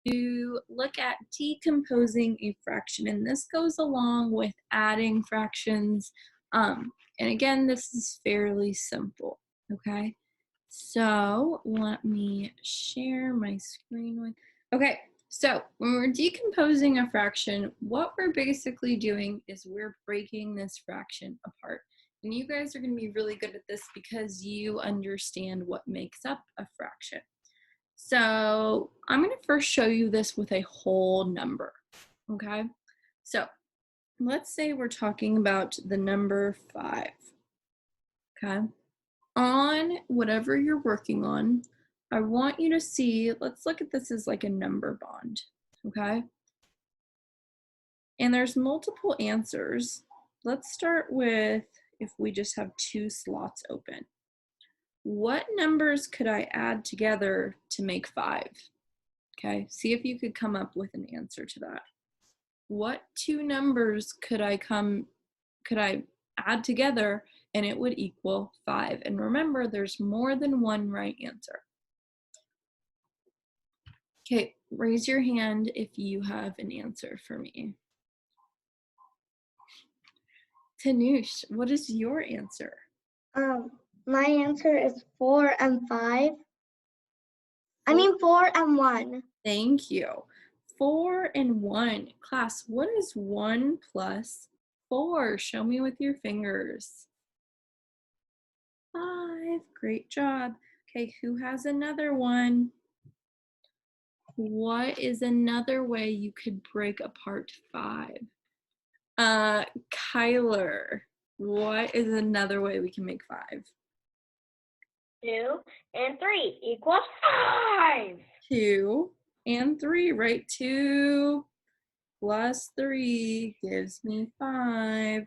to look at decomposing a fraction, and this goes along with adding fractions. And again, this is fairly simple, okay? So let me share my screen with, okay, so when we're decomposing a fraction, what we're basically doing is we're breaking this fraction apart. And you guys are going to be really good at this because you understand what makes up a fraction. So I'm going to first show you this with a whole number, okay? So let's say we're talking about the number 5, okay? On whatever you're working on, I want you to see, let's look at this as like a number bond, okay? And there's multiple answers. Let's start with if we just have 2 slots open. What numbers could I add together to make 5? Okay, see if you could come up with an answer to that. What 2 numbers could I add together and it would equal 5? And remember, there's more than one right answer. Okay, raise your hand if you have an answer for me. Tanush, what is your answer? My answer is 4 and 5. I mean 4 and 1. Thank you. 4 and 1. Class, what is 1 plus 4? Show me with your fingers. 5. Great job. Okay, who has another one? What is another way you could break apart 5? Kyler, what is another way we can make 5? 2 and 3 equals 5. 2 and 3, right? 2 plus 3 gives me 5.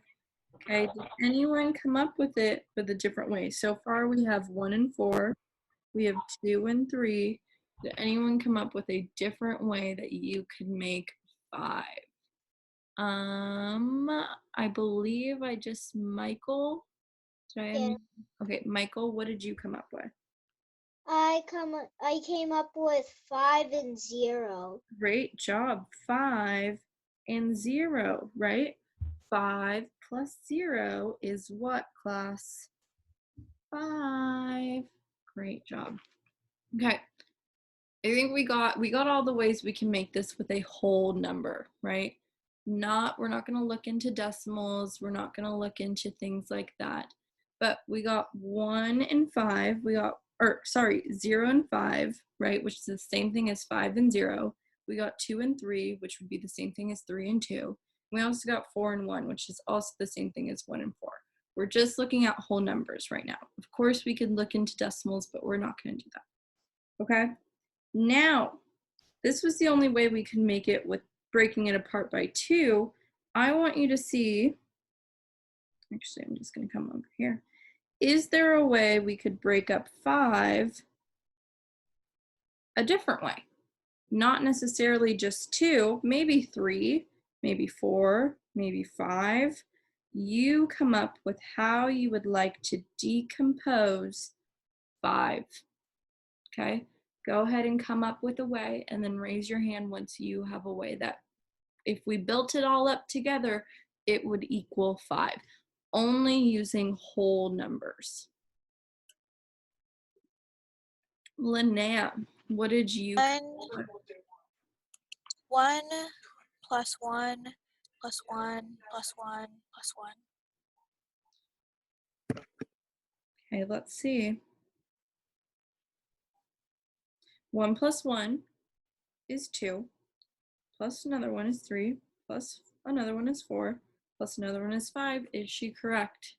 Okay, did anyone come up with it with a different way? So far we have 1 and 4, we have 2 and 3. Did anyone come up with a different way that you could make 5? I believe Michael, Yeah. Okay, Michael, what did you come up with? I came up with 5 and 0. Great job. 5 and 0, right? 5 plus 0 is what, class? 5. Great job. Okay. I think we got all the ways we can make this with a whole number, right? We're not going to look into decimals. We're not going to look into things like that. But we got 1 and 5. 0 and 5, right? Which is the same thing as 5 and 0. We got 2 and 3, which would be the same thing as 3 and 2. We also got 4 and 1, which is also the same thing as 1 and 4. We're just looking at whole numbers right now. Of course, we could look into decimals, but we're not going to do that. Okay? Now, this was the only way we could make it with breaking it apart by 2. I want you to see, actually, I'm just going to come over here. Is there a way we could break up 5 a different way? Not necessarily just 2, maybe 3, maybe 4, maybe 5. You come up with how you would like to decompose 5. Okay? Go ahead and come up with a way and then raise your hand once you have a way that if we built it all up together, it would equal 5, only using whole numbers. Linnea, what did you? 1 plus 1 plus 1 plus 1 plus 1. Okay, let's see. 1 plus 1 is 2, plus another one is 3, plus another one is 4, plus another one is 5. Is she correct?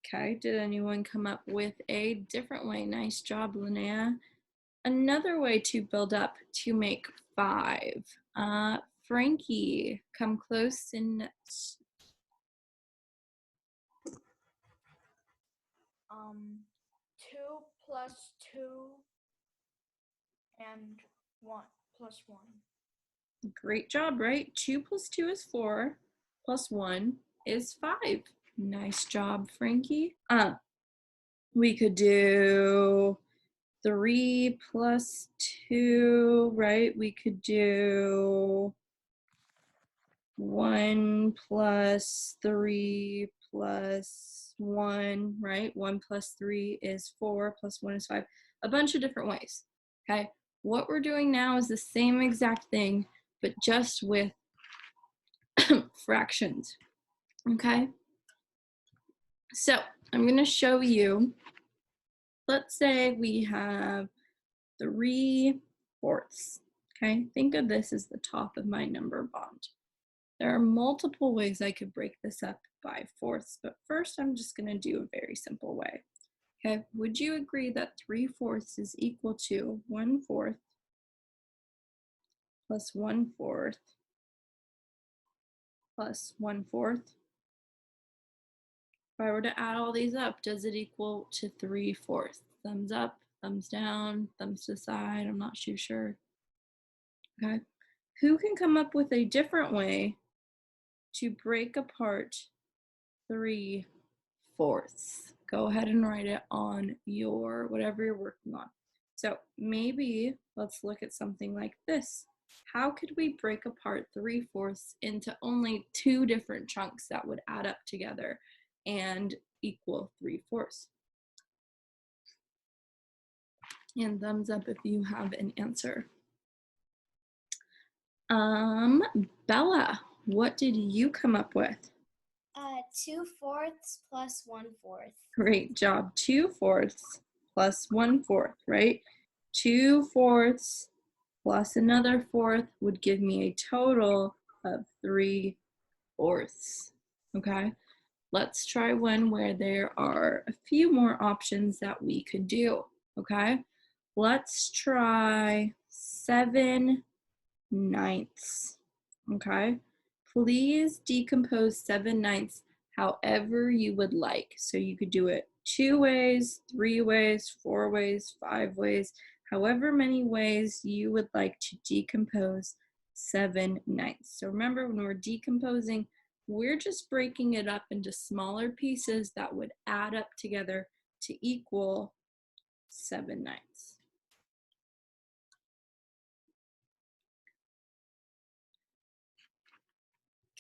Okay, did anyone come up with a different way? Nice job, Linnea. Another way to build up to make 5. Frankie, come close and 2 plus 2 and 1 plus 1. Great job, right? 2 plus 2 is 4, plus 1 is 5. Nice job, Frankie. We could do 3 plus 2, right? We could do 1 plus 3 plus 1, right? 1 plus 3 is 4, plus 1 is 5. A bunch of different ways, okay? What we're doing now is the same exact thing, but just with fractions, okay? So I'm going to show you, let's say we have 3/4, okay? Think of this as the top of my number bond. There are multiple ways I could break this up by fourths, but first I'm just going to do a very simple way. Okay, would you agree that 3/4 is equal to 1/4 plus 1/4 plus 1/4? If I were to add all these up, does it equal to 3/4? Thumbs up, thumbs down, thumbs to the side, I'm not too sure. Okay, who can come up with a different way to break apart 3/4? Go ahead and write it on your, whatever you're working on. So maybe let's look at something like this. How could we break apart 3/4 into only 2 different chunks that would add up together and equal 3/4? And thumbs up if you have an answer. Bella, what did you come up with? 2/4 plus 1/4. Great job. 2/4 plus 1/4, right? 2/4 plus another fourth would give me a total of 3/4. Okay, let's try one where there are a few more options that we could do. Okay, let's try 7/9. Okay, please decompose 7/9 however you would like. So you could do it 2 ways, 3 ways, 4 ways, 5 ways, however many ways you would like to decompose 7/9. So remember, when we're decomposing, we're just breaking it up into smaller pieces that would add up together to equal 7/9.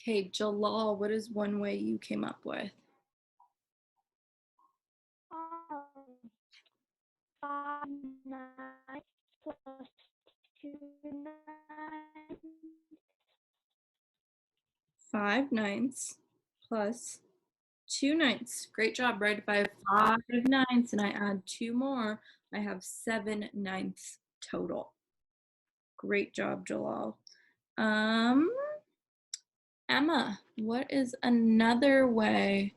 Okay, Jalal, what is one way you came up with? 5/9 plus 2/9. 5/9 plus 2/9. Great job, right? If I have 5/9 and I add 2 more, I have 7/9 total. Great job, Jalal. Emma, what is another way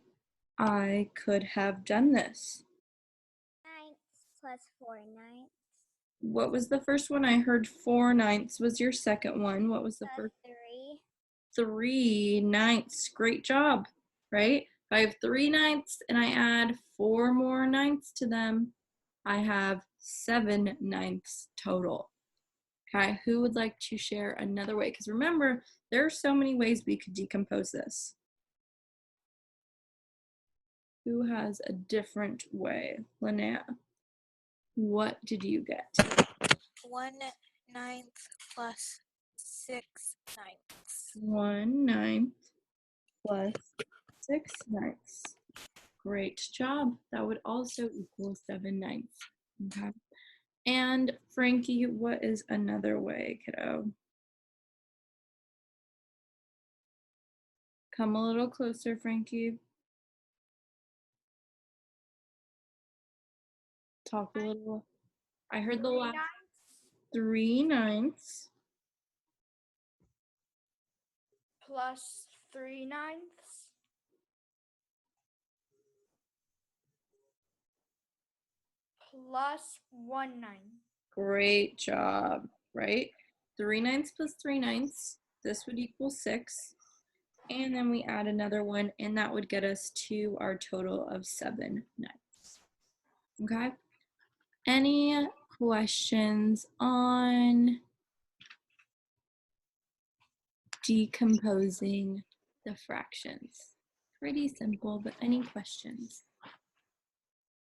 I could have done this? 9 plus 4/9. What was the first one? I heard 4/9 was your second one. What was the first? 3. 3/9. Great job, right? If I have 3/9 and I add 4 more 9ths to them, I have 7/9 total. Okay, who would like to share another way? Because remember, there are so many ways we could decompose this. Who has a different way? Linnea, what did you get? 1/9 plus 6/9. 1/9 plus 6/9. Great job. That would also equal 7/9. Okay. And Frankie, what is another way, kiddo? Come a little closer, Frankie. Talk a little. I heard the last 3/9. Plus 3/9. Plus 1/9. Great job, right? 3/9 plus 3/9. This would equal 6. And then we add another one, and that would get us to our total of 7/9. Okay? Any questions on decomposing the fractions? Pretty simple, but any questions?